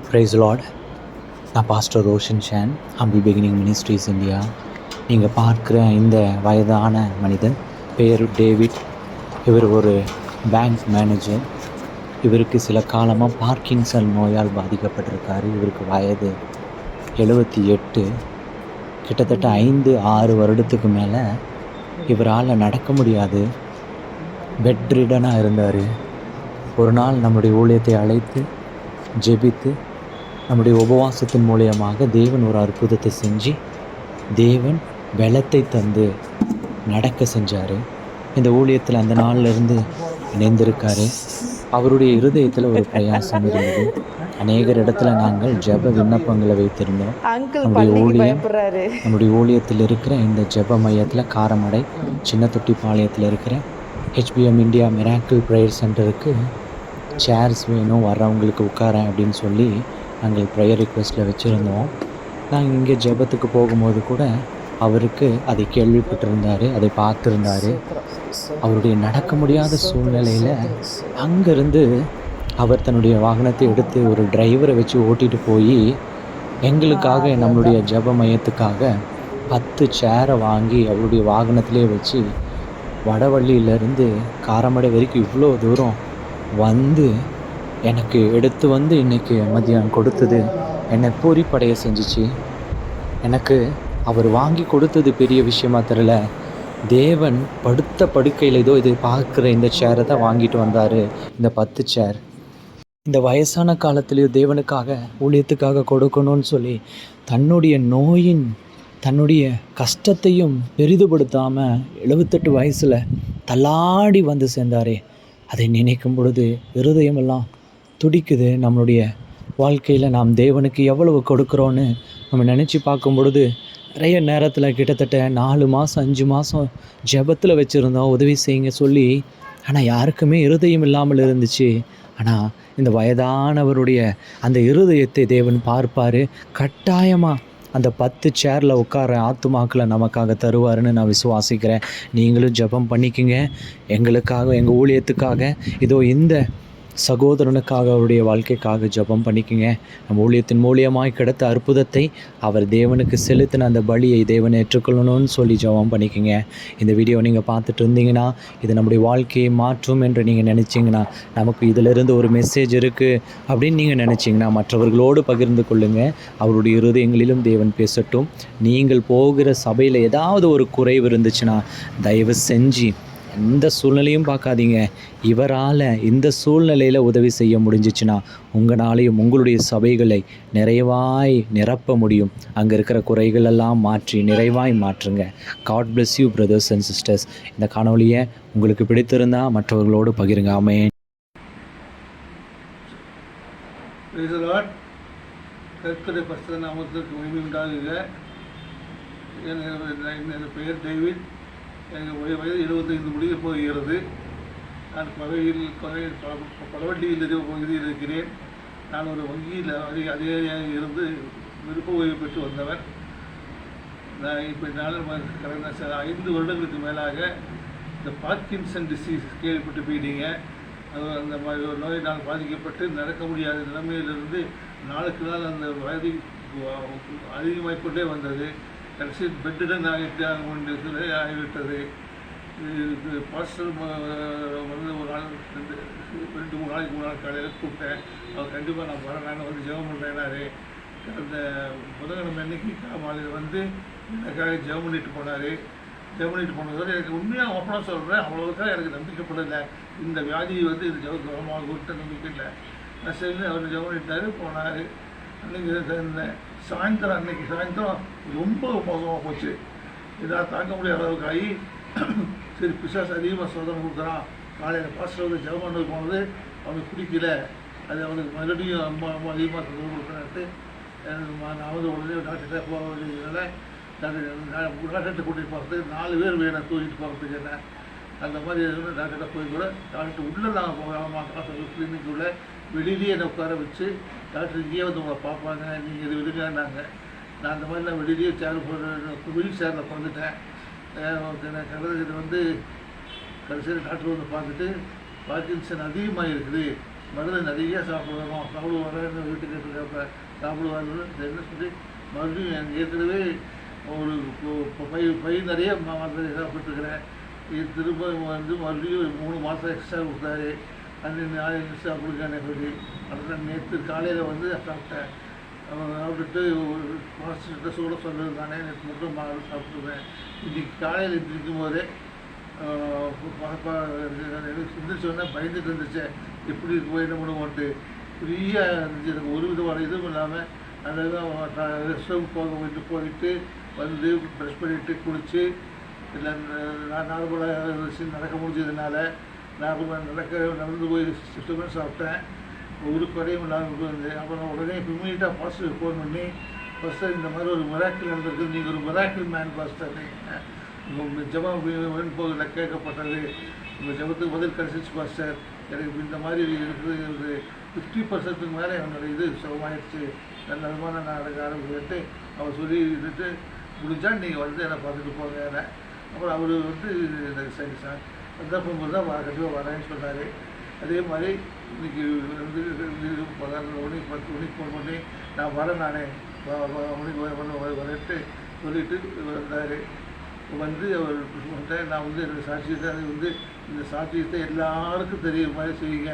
Price lord. நான் pastor Roshan Shan, humble beginning ministries India. நீங்கள் பார்க்குற இந்த வயதான மனிதன் பேர் டேவிட். இவர் ஒரு பேங்க் மேனேஜர். இவருக்கு சில காலமாக பார்க்கின்சன் நோயால் பாதிக்கப்பட்டிருக்காரு. இவருக்கு வயது 78. கிட்டத்தட்ட 5-6 வருடத்துக்கு மேலே இவரால் நடக்க முடியாது, பெட் ரிடனாக இருந்தார். ஒரு நாள் நம்முடைய ஊழியத்தை அழைத்து ஜெபித்து நம்முடைய உபவாசத்தின் மூலியமாக தேவன் ஒரு அற்புதத்தை செஞ்சு தேவன் பலத்தை தந்து நடக்க செஞ்சார். இந்த ஊழியத்தில் அந்த நாளிலிருந்து இணைந்திருக்காரு. அவருடைய இருதயத்தில் ஒரு பிரயாசம் இருந்தது. அநேகர் இடத்துல நாங்கள் ஜெப விண்ணப்பங்களை வைத்திருந்தோம். நம்முடைய ஊழியத்தில் இருக்கிற இந்த ஜெப மையத்தில் காரமடை சின்ன தொட்டிப்பாளையத்தில் இருக்கிற HBM இந்தியா மிராக்கிள் ப்ரேயர் சென்டருக்கு சேர்ஸ் வேணும், வர்றவங்களுக்கு உட்கார அப்படின்னு சொல்லி நாங்கள் ப்ரேயர் ரிக்வெஸ்ட்டில் வச்சுருந்தோம். நாங்கள் இங்கே ஜெபத்துக்கு போகும்போது கூட அவருக்கு அதை கேள்விப்பட்டிருந்தார், அதை பார்த்துருந்தார். அவருடைய நடக்க முடியாத சூழ்நிலையில் அங்கேருந்து அவர் தன்னுடைய வாகனத்தை எடுத்து ஒரு டிரைவரை வச்சு ஓட்டிகிட்டு போய் எங்களுக்காக நம்மளுடைய ஜெப மையத்துக்காக 10 சேரை வாங்கி அவருடைய வாகனத்திலே வச்சு வடவள்ளியிலேருந்து காரமடை வரைக்கும் இவ்வளோ தூரம் வந்து எனக்கு எடுத்து வந்து இன்றைக்கி மதியானம் கொடுத்தது என்னை பூரிப்படைய செஞ்சிச்சு. எனக்கு அவர் வாங்கி கொடுத்தது பெரிய விஷயமா தெரியல. தேவன் படுத்த படுக்கையில் ஏதோ இதை பார்க்குற இந்த சேரை தான் வாங்கிட்டு வந்தார். இந்த 10 சேர் இந்த வயசான காலத்துலேயும் தேவனுக்காக ஊழியத்துக்காக கொடுக்கணும்னு சொல்லி தன்னுடைய நோயின் தன்னுடைய கஷ்டத்தையும் பெரிதுபடுத்தாமல் 78 வயசில் தள்ளாடி வந்து சேர்ந்தாரே, அதை நினைக்கும் பொழுது இருதயமெல்லாம் துடிக்குது. நம்மளுடைய வாழ்க்கையில் நாம் தேவனுக்கு எவ்வளவு கொடுக்குறோன்னு நம்ம நினச்சி பார்க்கும் பொழுது நிறைய நேரத்தில் கிட்டத்தட்ட 4 மாதம் 5 மாதம் ஜெபத்தில் வச்சுருந்தோம் உதவி செய்யுங்க சொல்லி. ஆனால் யாருக்குமே இருதயம் இல்லாமல் இருந்துச்சு. ஆனால் இந்த வயதானவருடைய அந்த இருதயத்தை தேவன் பார்ப்பார். கட்டாயமாக அந்த 10 சேரில் உட்கார ஆத்துமாக்களை நமக்காக தருவாருன்னு நான் விசுவாசிக்கிறேன். நீங்களும் ஜெபம் பண்ணிக்கங்க. எங்களுக்காக, எங்கள் ஊழியத்துக்காக, இதோ இந்த சகோதரனுக்காக, அவருடைய வாழ்க்கைக்காக ஜெபம் பண்ணிக்கங்க. நம்ம ஊழியத்தின் மூலியமாய் கிடைத்த அற்புதத்தை அவர் தேவனுக்கு செலுத்தின அந்த பலியை தேவன் ஏற்றுக்கொள்ளணும்னு சொல்லி ஜெபம் பண்ணிக்கங்க. இந்த வீடியோ நீங்கள் பார்த்துட்டு இருந்தீங்கன்னா இது நம்முடைய வாழ்க்கையை மாற்றும் என்று நீங்கள் நினச்சிங்கன்னா, நமக்கு இதிலிருந்து ஒரு மெசேஜ் இருக்குது அப்படின்னு நீங்கள் நினச்சிங்கன்னா மற்றவர்களோடு பகிர்ந்து கொள்ளுங்கள். அவருடைய இருதயங்களிலும் தேவன் பேசட்டும். நீங்கள் போகிற சபையில் ஏதாவது ஒரு குறைவு இருந்துச்சுன்னா தயவு செஞ்சு எந்த சூழ்நிலையும் பார்க்காதீங்க. இவரால் இந்த சூழ்நிலையில் உதவி செய்ய முடிஞ்சிச்சுன்னா உங்களாலையும் உங்களுடைய சபைகளை நிறைவாய் நிரப்ப முடியும். அங்கே இருக்கிற குறைகளெல்லாம் மாற்றி நிறைவாய் மாற்றுங்க. God bless you brothers and sisters. இந்த காணொலியை உங்களுக்கு பிடித்திருந்தால் மற்றவர்களோடு பகிருங்க. ஆமென். கர்த்தருடைய பரிசுத்த நாமத்திற்கு மகிமை உண்டாகுக. என் பெயர் டேவிட். எங்கள் வயது 75 முடிய போகிறது. நான் பலவண்டியில் பகுதியில் இருக்கிறேன். நான் ஒரு வங்கியில் அதிகாரியாக இருந்து விருப்ப ஓய்வு பெற்று வந்தவர். நான் இப்போ கடந்த 5 வருடங்களுக்கு மேலாக இந்த பார்க்கின்சன் டிசீஸ் கேள்விப்பட்டு போயிட்டீங்க. அது அந்த மாதிரி ஒரு நோயினால் பாதிக்கப்பட்டு நடக்க முடியாத நிலைமையிலிருந்து நாளுக்கு நாள் அந்த வயது அதிகமாகிக்கொண்டே வந்தது. கடைசி பெட்டுடன் ஆகிவிட்டது. பாஸ்டர் வந்து ஒரு நாள் 2-3 நாள் காலையில் கூப்பிட்டேன். அவர் கண்டிப்பாக நான் வரேன், வந்து ஜெபம் பண்ணுறேன்னாரு. அந்த புதன்கிழமை அன்னைக்கு மாலையில் வந்து எனக்காக ஜெபம் பண்ணிட்டு போனார். ஜெபம் பண்ணிட்டு போனதோடு எனக்கு உண்மையாக ஓப்பனாக சொல்கிறேன், அவ்வளோக்காக எனக்கு நம்பிக்கைப்படலை. இந்த வியாதி வந்து இது ஜெபமாக கொடுத்த நம்பிக்கை இல்லை. நான் சரி அவர் ஜெபம் பண்ணிட்டார், போனார். அன்றைக்கி இருந்தேன். அன்றைக்கி சாயந்தரம் ரொம்ப மோசமாக போச்சு. இதாக தாங்க முடியாத அளவுக்கு ஆகி சரி பிசாசு அதிகமாக சோதனை கொடுக்குறான். காலையில் பாஸ்டர் வந்து ஜெபம் பண்ணது போனது அவனுக்கு பிடிக்கல. அது அவனுக்கு மறுபடியும் அம்மா அதிகமாக சோதனை கொடுக்குறான்ட்டு நான் வந்து உடனே டாக்டர்கிட்ட போக வேண்டியதுனால டாக்டர்கிட்ட கூட்டிகிட்டு போகிறதுக்கு 4 பேர் வேணும் தூக்கிட்டு போகிறதுக்கு. என்ன அந்த மாதிரி டாக்டர்கிட்ட போய் கூட டாக்டர் உள்ளே நாங்கள் போகாமல் ஹாஸ்பிட்டல் கிளினிக் உள்ள வெளியிலேயே என்னை உட்கார வச்சு டாக்டர் இங்கேயே வந்து உங்களை பார்ப்பாங்க, நீங்கள் இது விடுங்கன்னாங்க. நான் அந்த மாதிரி நான் வெளியிலேயே வீல் சேரில் பிறந்துட்டேன். எனக்கு வந்து கடைசியில் டாக்டர் வந்து பார்த்துட்டு பார்க்கின்சன் அதிகமாக இருக்குது, மருந்து நிறைய சாப்பிடுவாங்க வீட்டுக்கு இருக்கப்ப சாப்பிடுவாங்க என்ன சொல்லி மறுபடியும் எனக்கு ஏற்கனவே ஒரு பை நிறைய மருந்து சாப்பிட்டுருக்கிறேன். இது திரும்ப வந்து மறுபடியும் ஒரு 3 மாதம் எக்ஸ்ட்ரா கொடுத்தாரு. அது நாளை எக்ஸ்ட்ரா கொடுக்கானே சொல்லி அடுத்த நேற்று காலையில் வந்து சாப்பிட்டேன். சாப்பிட்டுட்டு ஒரு மாஸ்டர்கிட்ட சூட சொன்னது தானே நேற்று மட்டும் சாப்பிட்டுருவேன். இன்றைக்கி காலையில் எந்திரிக்கும் போதே எனக்கு சிந்திச்சோன்னே பயந்துட்டு இருந்துச்சேன். எப்படி போய் என்ன பண்ணுவோன்ட்டு ஃப்ரீயாக இருந்துச்சு. எனக்கு ஒரு விதமான இதுவும் இல்லாமல் அதாவது ரெஸ்ட் ரூம் போயிட்டு வந்து ப்ரெஷ் பண்ணிவிட்டு குளித்து இல்லை நார்மலாக நடக்க முடிஞ்சதுனால நடந்து போய் 6 மினிட்ஸ் சாப்பிட்டேன். ஒரு குறையும் இல்லாமல் இருந்தேன். அப்புறம் உடனே இமீடியட்டாக பாஸ்டர் ஃபோன் பண்ணி பாஸ்டர் இந்த மாதிரி ஒரு மிராக்கிள் நடந்திருக்கு, நீங்கள் ஒரு மிராக்கிள் மேன் பாஸ்டர், உங்கள் ஜபம் போதில் கேட்கப்பட்டது, உங்கள் ஜபத்துக்கு பதில் கிடச்சிச்சு பாஸ்டர், எனக்கு இந்த மாதிரி இருக்குது ஒரு 50% மேலே என்னோடய இது சுகமாயிடுச்சு, நல்ல விதமான நான் நடக்க ஆரம்பிச்சுட்டு அவர் சொல்லி இருந்துட்டு முடிஞ்சால் நீங்கள் வந்து என்னை பார்த்துட்டு போங்க. அப்புறம் அவர் வந்து எனக்கு சரி சார் சந்தர்ப்பம் தான் கண்டிப்பாக வரேன்னு சொன்னார். அதே மாதிரி இன்றைக்கி வந்து 11 மணிக்கு 10 மணிக்கு ஃபோன் பண்ணி நான் வரேன், நானே மணிக்கு வரேன்ட்டு சொல்லிட்டு வந்தார். வந்து அவர் நான் வந்து என்னோடய சாட்சியத்தை அது வந்து இந்த சாட்சியத்தை எல்லாருக்கும் தெரியும் மாதிரி செய்யுங்க,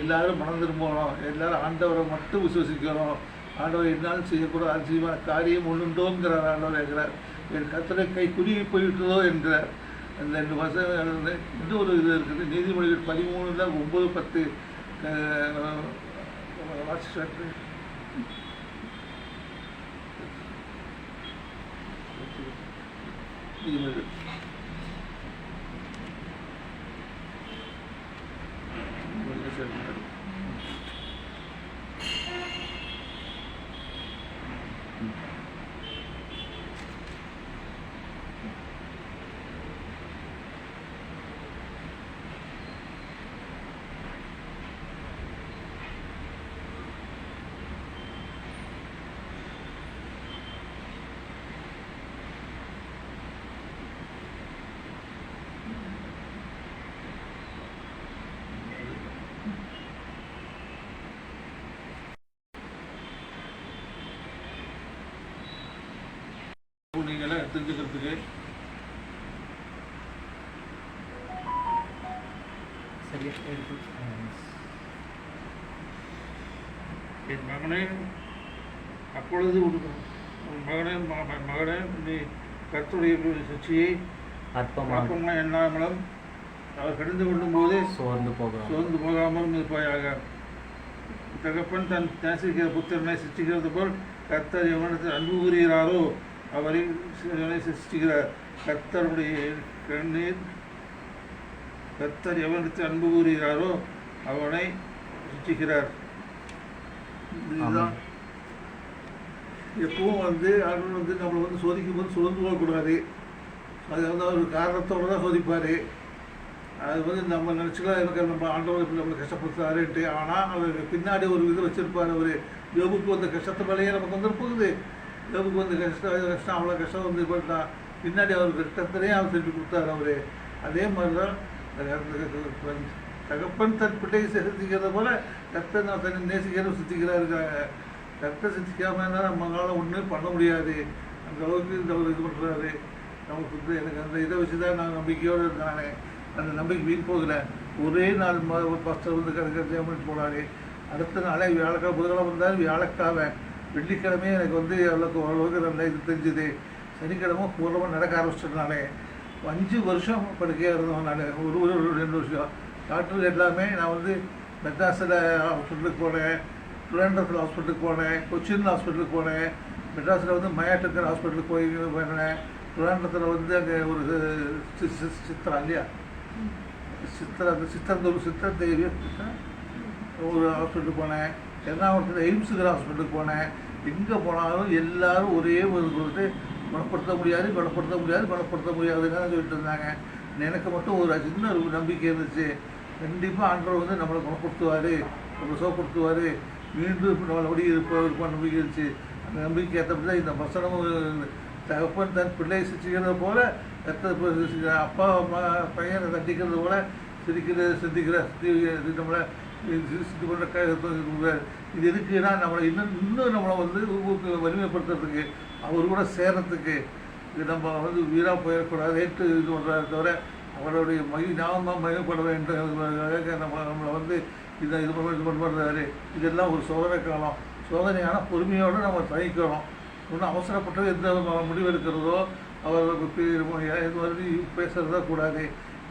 எல்லோரும் மனம் திரும்பணும், எல்லோரும் ஆண்டவரை மட்டும் விசுவசிக்கணும், ஆண்டவர் என்னாலும் செய்யக்கூடாது அதிசயமான காரியம் ஒன்றுண்டோங்கிறார் ஆண்டவர் என்கிறார். என் கத்தரை கை குறுகி போய்விட்டதோ என்கிறார். அந்த 2 வருஷம் இன்னொரு இது இருக்குது. நீதிமொழிகள் 13:9-10 வாட்ஸ்அப் நீதிமொழிகள் நீங்களாம் தெரிஞ்சுக்கிறதுக்கு என் மகனே அப்பொழுது மகனே நீ கர்த்தருடைய சர்ச்சையை அற்பமாக எண்ணாமலும் அவர் கடிந்து கொள்ளும் போதே சோர்ந்து போகாமலும் இருப்பாயாக. தகப்பன் தன் நேசிக்கிற புத்திரனை சிருஷ்டிக்கிறது போல் கர்த்தர் எவனிடத்தில் அன்பு கூறுகிறாரோ அவரை சிருஷ்டிக்கிறார். கர்த்தர் எவனிடத்தில் அன்பு கூறுகிறாரோ அவனை சிருஷ்டிக்கிறார். இதுதான் எப்பவும் வந்து ஆண்டவர் வந்து நம்மளை வந்து சோதிக்கும் போது சோர்ந்து போகக்கூடாது. அது வந்து அவர் காரணத்தோடு தான் சோதிப்பார். அது வந்து நம்ம நினச்சிக்கலாம் எனக்கு நம்ம ஆண்டவர் இப்படி நம்மளை கஷ்டப்படுத்துறாருன்ட்டு. ஆனால் அவர் பின்னாடி ஒரு இது வச்சுருப்பார். அவர் யோபுக்கு வந்த கஷ்டத்தை மேலேயே நமக்கு வந்து போகுது. யோபுக்கு வந்து கஷ்டம் அவ்வளோ கஷ்டம் வந்து போட்டா பின்னாடி அவர் கஷ்டத்திலேயே அவர் செஞ்சு கொடுத்தாரு அவர். அதே மாதிரி தான் தகப்பன் தன் பிள்ளையை சித்திக்கிறத போல கர்த்தர் நான் தன்னை நேசிக்கிறத சித்திக்கிறாரு. கர்த்தர் சித்திக்காமல் இருந்தால் நம்மளால் ஒன்றும் பண்ண முடியாது. அந்த அளவுக்கு இந்த ஒரு இது பண்ணுறாரு நமக்கு வந்து. எனக்கு அந்த இதை வச்சு தான் நான் நம்பிக்கையோடு இருந்தானே. அந்த நம்பிக்கை வீண் போகல. ஒரே நாள் பாஸ்டர் வந்து கிடைக்கிறது போனார். அடுத்த நாளே வியாழக்கிழமை புதன்கிழமை இருந்தாலும் வியாழக்கிழமை வெள்ளிக்கிழமையே எனக்கு வந்து ஓரளவுக்கு நல்ல இது தெரிஞ்சுது. சனிக்கிழமை பூர்வமாக நடக்க ஆரம்பிச்சிட்டனாலே 5 வருஷம் படுக்கையாக இருந்தோம். நான் ஒரு 2 வருஷம் டாக்டர் எல்லாமே நான் வந்து மெட்ராஸில் ஹாஸ்பிட்டலுக்கு போனேன், திருவனந்தபுரத்தில் ஹாஸ்பிட்டலுக்கு போனேன், கொச்சின் ஹாஸ்பிட்டலுக்கு போனேன், மெட்ராஸில் வந்து மயாட்டக்கர் ஹாஸ்பிட்டலுக்கு போனேன், திருவனந்தபுரத்தில் வந்து அங்கே ஒரு சித்திரா இல்லையா சித்தர் தேவி ஒரு ஹாஸ்பிட்டலுக்கு போனேன், எர்ணாகுளத்தில் எய்ம்ஸுங்கிற ஹாஸ்பிட்டலுக்கு போனேன். எங்கே போனாலும் எல்லோரும் ஒரே ஒரு கொடுத்து குணப்படுத்த முடியாதுன்னு சொல்லிட்டு இருந்தாங்க. எனக்கு மட்டும் ஒரு சின்ன ஒரு நம்பிக்கை இருந்துச்சு. கண்டிப்பாக ஆண்டவர் வந்து நம்மளை குணப்படுத்துவார், நம்மளை சுகப்படுத்துவார், மீண்டும் நம்மளபடி இருப்பார் நம்பிக்கை இருந்துச்சு. அந்த நம்பிக்கை ஏற்றப்படி தான் இந்த வசனமும் தகப்பன் தன் பிள்ளையை சிரிக்கிறது போல அப்பா அம்மா பையனை தண்டிக்கிறது போல சிந்திக்கிற நம்மளை இது பண்ணுற இது இருக்குன்னா நம்மளை இன்னும் நம்மளை வந்து வலிமைப்படுத்துறதுக்கு அவர் கூட சேர்றதுக்கு இது நம்ம வந்து வீராக போயிடக்கூடாதுன்ட்டு இது பண்ணுறாரு தவிர அவருடைய ஞாபகமாக மகிழ்ப்பட வேண்டும் நம்மளை வந்து இது பண்ணுறாரு. இதெல்லாம் ஒரு சோதனை காலம். சோதனையான பொறுமையோடு நம்ம சகிக்கணும். ஒன்றும் அவசரப்பட்டு எந்த முடிவு எடுக்கிறதோ அவர் இது மாதிரி பேசுகிறதோ கூடாது.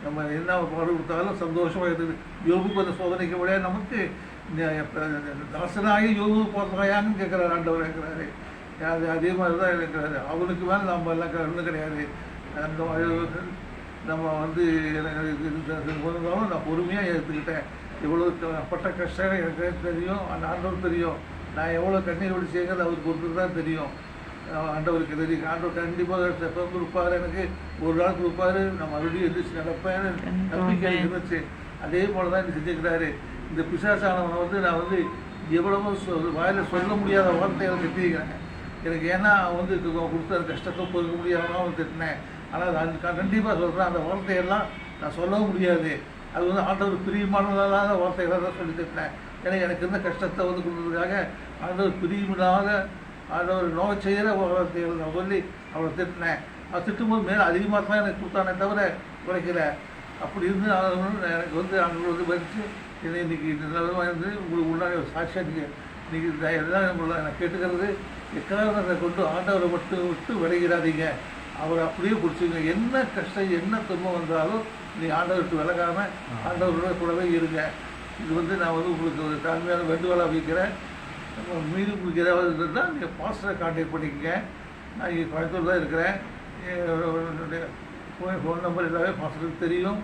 நம்ம என்ன பாடு கொடுத்தாலும் சந்தோஷமாக இருக்குது. யோகுக்கு அந்த சோதனைக்கு விட நமக்கு தாசனாகி யோகு போகிறாயான்னு கேட்குறாரு ஆண்டவர் கேட்குறாரு. அதே மாதிரி தான் இருக்கிறாரு. அவனுக்கு மேலே நம்ம எல்லாம் ஒன்றும் கிடையாது. அந்த நம்ம வந்து எனக்கு நான் பொறுமையாக எடுத்துக்கிட்டேன். எவ்வளோ பட்ட கஷ்டம் எனக்கு தெரியும், அந்த ஆண்டவர் தெரியும். நான் எவ்வளோ கண்ணீர் விட்டு செய்கிறது அவருக்கு ஒருத்தர் தான் தெரியும். ஆண்டவருக்கு தெரியும். ஆண்டவர் கண்டிப்பாக செப்பம் கொடுப்பாரு, எனக்கு ஒரு நாள் கொடுப்பாரு. நான் மறுபடியும் எதிர்த்து நடப்பேன்னு நம்பிக்கை இருந்துச்சு. அதே போல் தான் எனக்கு செஞ்சுக்கிறாரு. இந்த பிசாசானவனை வந்து நான் வந்து எவ்வளவோ வாயில் சொல்ல முடியாத வார்த்தைகளை திட்டிக்கிறேன். எனக்கு ஏன்னா அவன் வந்து கொடுத்த கஷ்டத்தை பொறுக்க முடியாதவங்க அவன் திட்டினேன். ஆனால் அது கண்டிப்பாக சொல்கிறேன், அந்த வார்த்தையெல்லாம் நான் சொல்லவும் முடியாது. அது வந்து ஆண்டவர் பிரியமானதான வார்த்தைகளை தான் சொல்லி திட்டினேன். ஏன்னா எனக்கு இருந்த கஷ்டத்தை வந்து கொடுத்ததுக்காக ஆண்டவர் பிரியமில்லாத ஆண்டவர் நோய் செய்கிற வார்த்தைகள் நான் சொல்லி அவளை திட்டினேன். அவன் திட்டும்போது மேலே அதிகமாக தான் எனக்கு கொடுத்தானே தவிர குறைக்கல. அப்படி இருந்து எனக்கு வந்து ஆண்டவர் வந்து வச்சு இன்னைக்கு இந்த நிலமாக இருந்து உங்களுக்கு முன்னாடி ஒரு சாட்சியாக இன்றைக்கி எல்லாம் உங்களை நான் கேட்டுக்கிறது, எக்காரணத்தை கொண்டு ஆண்டவரை மட்டும் விட்டு விலகிறாதீங்க. அவரை அப்படியே பிடிச்சிங்க. என்ன கஷ்டம் என்ன துன்பம் வந்தாலும் நீங்கள் ஆண்டவர் விட்டு விலகாமல் ஆண்டவரோட கூடவே இருங்க. இது வந்து நான் வந்து உங்களுக்கு ஒரு தாழ்மையான வேண்டுகோளாக வைக்கிறேன். மீது உங்களுக்கு ஏதாவது இருந்தால் நீங்கள் பாஸ்டரை கான்டாக்ட் பண்ணிக்கங்க. நான் இங்கே கோயம்புத்தூர் தான் இருக்கிறேன். என்னுடைய ஃபோன் நம்பர் எல்லாமே பாஸ்டருக்கு தெரியும்.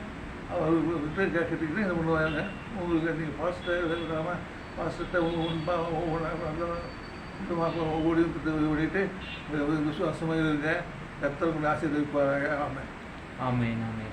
அவர் விட்டு கேட்டுக்கிட்டு என்ன பண்ணுவாங்க. உங்களுக்கு நீங்கள் பாஸ்டர் பாஸ்டர்கிட்ட ஓடிட்டு விசுவாசமாக இருங்க. கர்த்தர் உங்களை ஆசீர்வதிப்பாராக. ஆமென். ஆமென். ஆமென்.